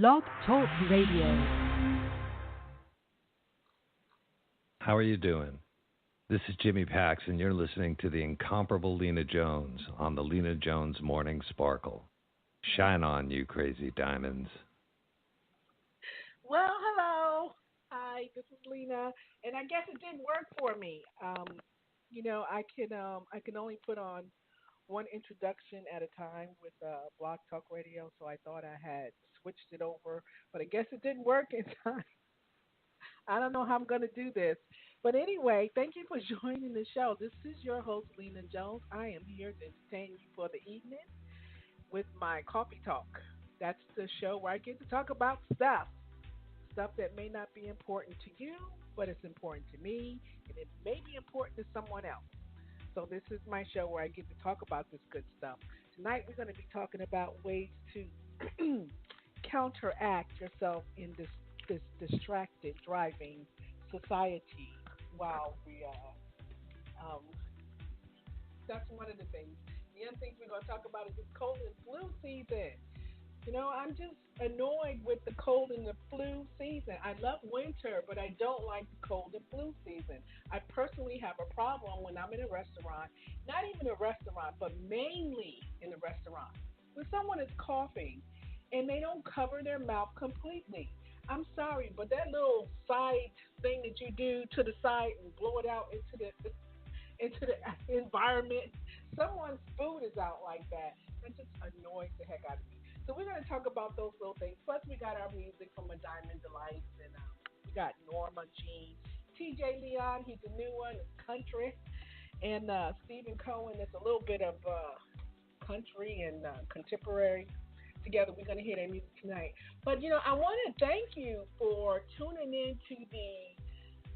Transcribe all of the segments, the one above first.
Blog Talk Radio. How are you doing? This is Jimmy Pax, and you're listening to the incomparable Lena Jones on the Lena Jones Morning Sparkle. Shine on, you crazy diamonds. Well, hello. Hi, this is Lena, and I guess it didn't work for me. I can only put on one introduction at a time with Blog Talk Radio, so I thought I had switched it over, but I guess it didn't work in time. I don't know how I'm going to do this. But anyway, thank you for joining the show. This is your host, Lena Jones. I am here to entertain you for the evening with my coffee talk. That's the show where I get to talk about stuff that may not be important to you, but it's important to me, and it may be important to someone else. So this is my show where I get to talk about this good stuff. Tonight we're going to be talking about ways to counteract yourself in this distracted driving society while that's one of the things. The other things we're going to talk about is this cold and flu season. I'm just annoyed with the cold and the flu season. I love winter, but I don't like the cold and flu season. I personally have a problem when I'm in a restaurant, not even a restaurant, but mainly in a restaurant, when someone is coughing and they don't cover their mouth completely. I'm sorry, but that little side thing that you do to the side and blow it out into the environment, someone's food is out like that. That just annoys the heck out of me. So we're going to talk about those little things. Plus, we got our music from A Diamond Delights, and we got Norma Jean, TJ Leon, he's a new one, it's country, and Stephen Cohen, it's a little bit of country and contemporary. Together, we're going to hear their music tonight. But, I want to thank you for tuning in to the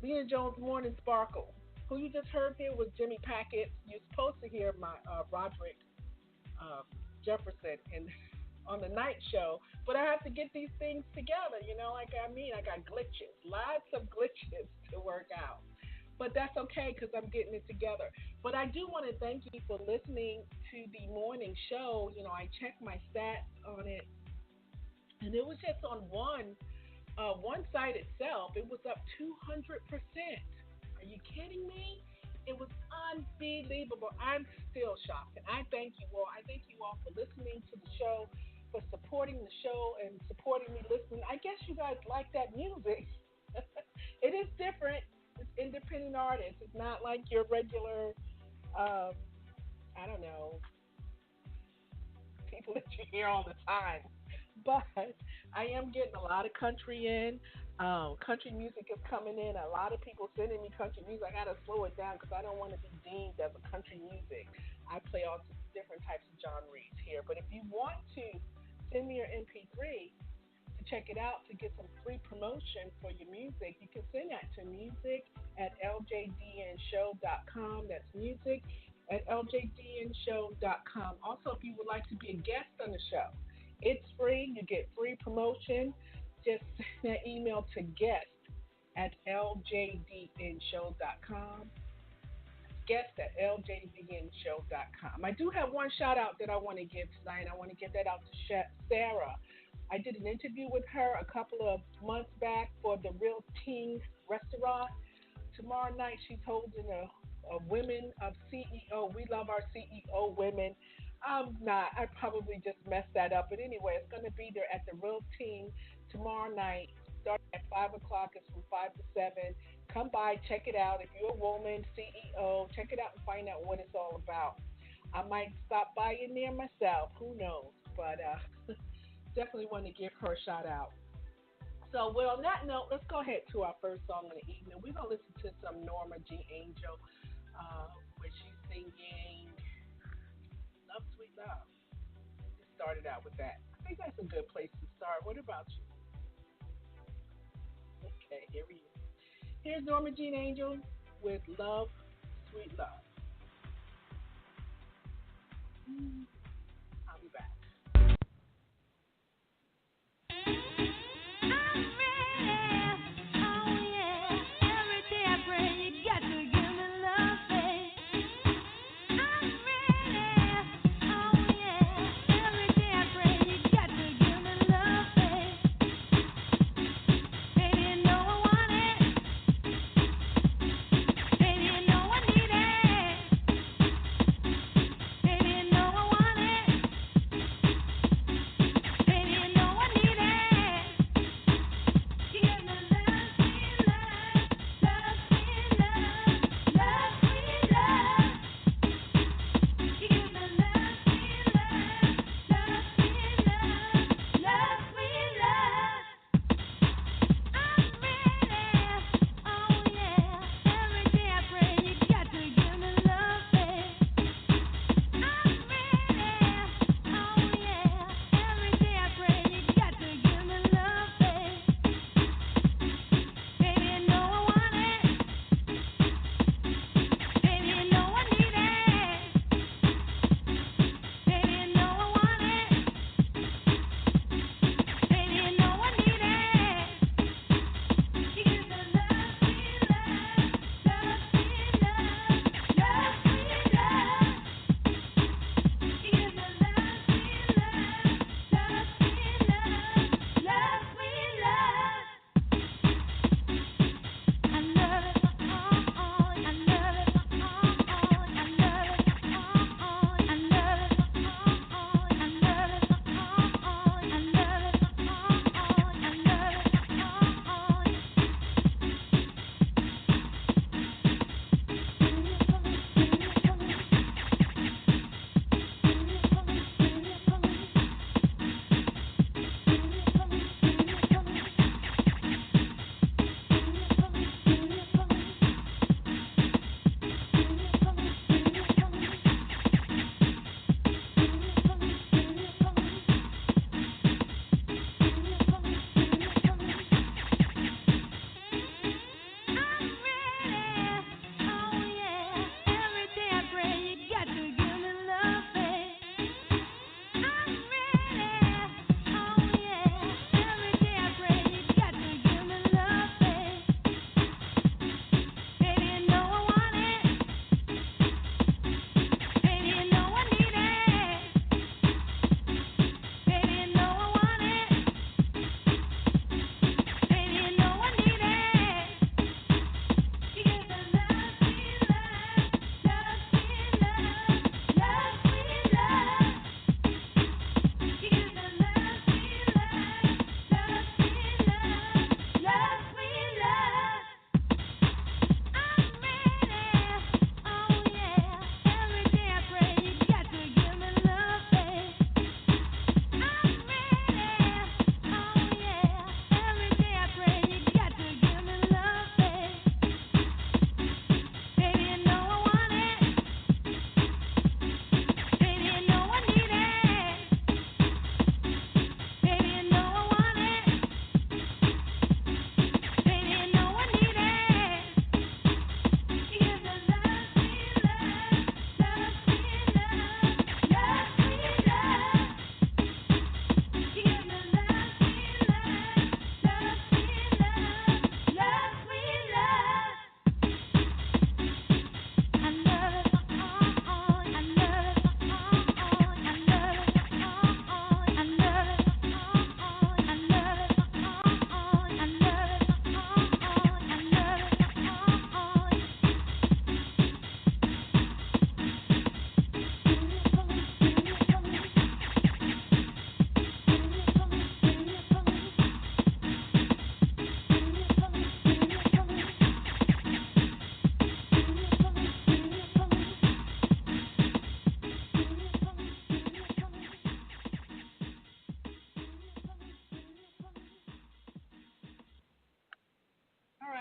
Lena Jones Morning Sparkle. Who you just heard there was Jimmy Packett. You're supposed to hear my Roderick Jefferson on the night show, but I have to get these things together, I got glitches, lots of glitches to work out, but that's okay because I'm getting it together. But I do want to thank you for listening to the morning show. I checked my stats on it, and it was just on one site itself, it was up 200%. Are you kidding me? It was unbelievable. I'm still shocked, and I thank you all. I thank you all for listening to the show, for supporting the show and supporting me listening. I guess you guys like that music. It is different. It's independent artists. It's not like your regular, people that you hear all the time. But I am getting a lot of country in. Country music is coming in. A lot of people sending me country music. I got to slow it down because I don't want to be deemed as a country music. I play all different types of genres here. But if you want to send me your MP3 to check it out, to get some free promotion for your music, you can send that to music@ljdnshow.com. That's music@ljdnshow.com. Also, if you would like to be a guest on the show, it's free. You get free promotion. Just send that email to guest@ljdnshow.com. Guest@ljdnshow.com. I do have one shout out that I want to give tonight. I want to get that out to Sarah. I did an interview with her a couple of months back for the Real Teen Restaurant. Tomorrow night she's holding a Women of CEO. We love our CEO women. I'm not. I probably just messed that up. But anyway, it's going to be there at the Real Teen tomorrow night, starting at 5 o'clock. It's from 5 to 7. Come by, check it out. If you're a woman, CEO, check it out and find out what it's all about. I might stop by in there myself. Who knows? But definitely want to give her a shout out. So, on that note, let's go ahead to our first song of the evening. We're going to listen to some Norma G. Angel, where she's singing Love, Sweet Love. Just started out with that. I think that's a good place to start. What about you? Okay, here we go. Here's Norma Jean Angel with Love, Sweet Love. I'll be back.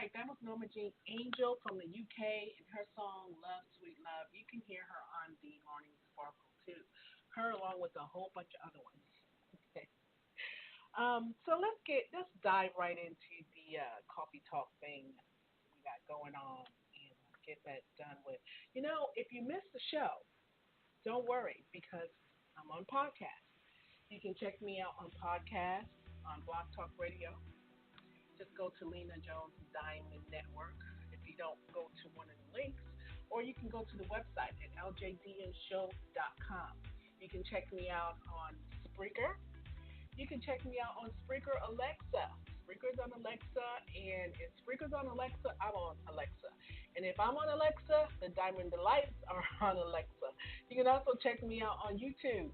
right. That was Norma Jean Angel from the UK and her song Love, Sweet Love. You can hear her on the Morning Sparkle too. Her along with a whole bunch of other ones. Okay. So let's dive right into the coffee talk thing we got going on and get that done with. If you missed the show, don't worry because I'm on podcast. You can check me out on podcast on Blog Talk Radio. Just go to Lena Jones Diamond Network if you don't go to one of the links, or you can go to the website at ljdnshow.com. You can check me out on Spreaker. You can check me out on Spreaker Alexa. Spreaker's on Alexa, and if Spreaker's on Alexa, I'm on Alexa. And if I'm on Alexa, the Diamond Delights are on Alexa. You can also check me out on YouTube.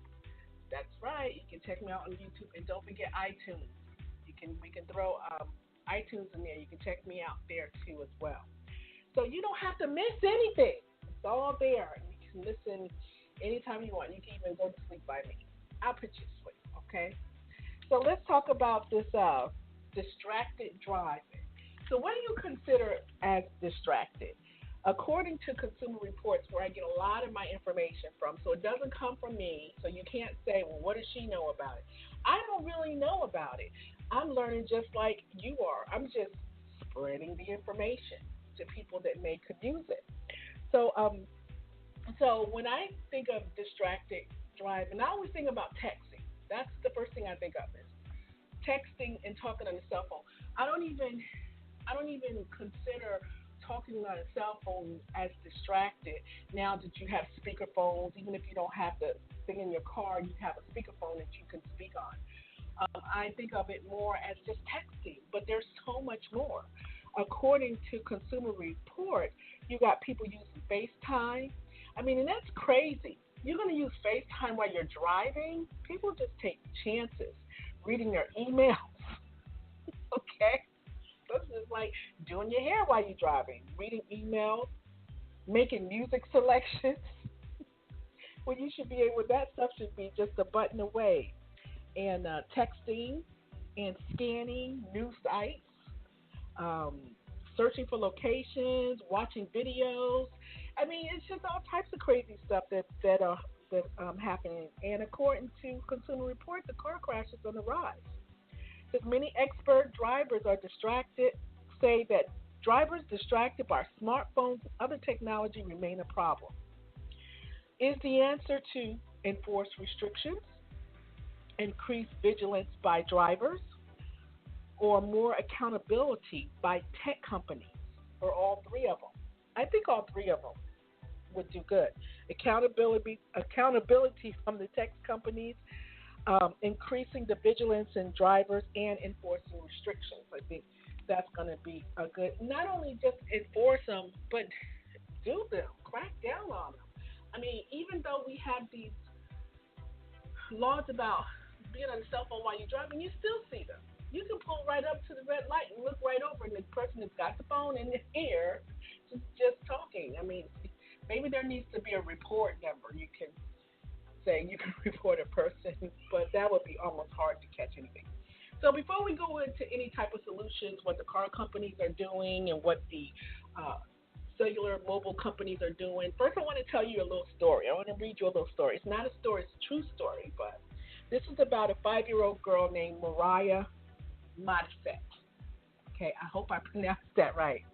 That's right. You can check me out on YouTube, and don't forget iTunes. We can throw iTunes in there. You can check me out there too as well. So you don't have to miss anything. It's all there. You can listen anytime you want. You can even go to sleep by me. I'll put you to sleep. Okay. So let's talk about this distracted driving. So what do you consider as distracted? According to Consumer Reports, where I get a lot of my information from, so it doesn't come from me, so you can't say, well, what does she know about it? I don't really know about it. I'm learning just like you are. I'm just spreading the information to people that could use it. So, so when I think of distracted driving, I always think about texting. That's the first thing I think of is texting and talking on the cell phone. I don't even consider talking on a cell phone as distracted now that you have speaker phones. Even if you don't have the thing in your car, you have a speaker phone that you can speak on. I think of it more as just texting, but there's so much more. According to Consumer Report, you got people using FaceTime. I mean, and that's crazy. You're going to use FaceTime while you're driving? People just take chances reading their emails. Okay? This is like doing your hair while you're driving, reading emails, making music selections. Well, you should be able, that stuff should be just a button away. And texting and scanning news sites, searching for locations, watching videos. I mean, it's just all types of crazy stuff that are happening. And according to Consumer Reports, the car crash is on the rise. Because many expert drivers are distracted, say that drivers distracted by smartphones and other technology remain a problem. Is the answer to enforce restrictions, increase vigilance by drivers, or more accountability by tech companies, or all three of them? I think all three of them would do good. Accountability from the tech companies, increasing the vigilance in drivers, and enforcing restrictions. I think that's going to be a good, not only just enforce them, but do them, crack down on them. I mean, even though we have these laws about being on the cell phone while you're driving, you still see them. You can pull right up to the red light and look right over, and the person has got the phone in the ear, just talking. I mean, maybe there needs to be a report number. You can say you can report a person, but that would be almost hard to catch anything. So before we go into any type of solutions, what the car companies are doing and what the cellular mobile companies are doing, first I want to tell you a little story. I want to read you a little story. It's not a story, it's a true story, but this is about a 5-year-old girl named Mariah Modisette. Okay, I hope I pronounced that right.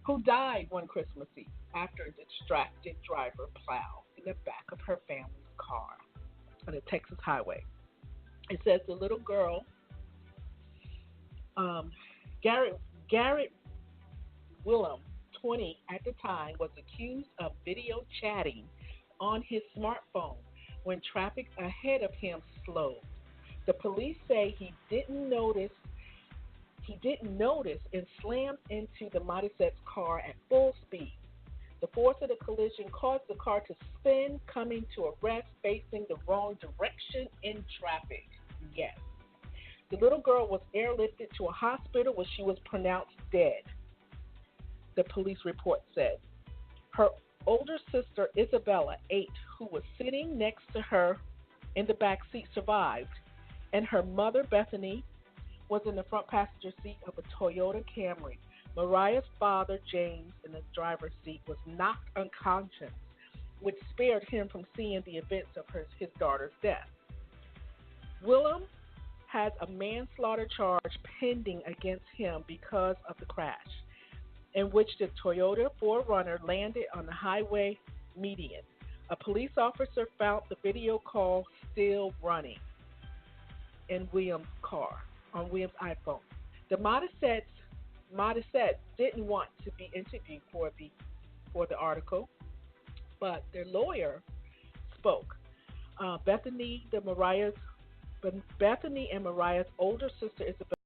Who died one Christmas Eve after a distracted driver plowed in the back of her family's car on a Texas highway. It says the little girl, Garrett Willem, 20 at the time, was accused of video chatting on his smartphone when traffic ahead of him slowed. The police say he didn't notice and slammed into the Modisette's car at full speed. The force of the collision caused the car to spin, coming to a rest facing the wrong direction in traffic. Yes. The little girl was airlifted to a hospital where she was pronounced dead, the police report said. Her older sister, Isabella, 8, who was sitting next to her in the back seat, survived, and her mother, Bethany, was in the front passenger seat of a Toyota Camry. Mariah's father, James, in the driver's seat, was knocked unconscious, which spared him from seeing the events of his daughter's death. Willem has a manslaughter charge pending against him because of the crash, in which the Toyota 4Runner landed on the highway median. A police officer found the video call still running in Williams' car on Williams' iPhone. The Modisette didn't want to be interviewed for the article, but their lawyer spoke. Bethany and Mariah's older sister Isabel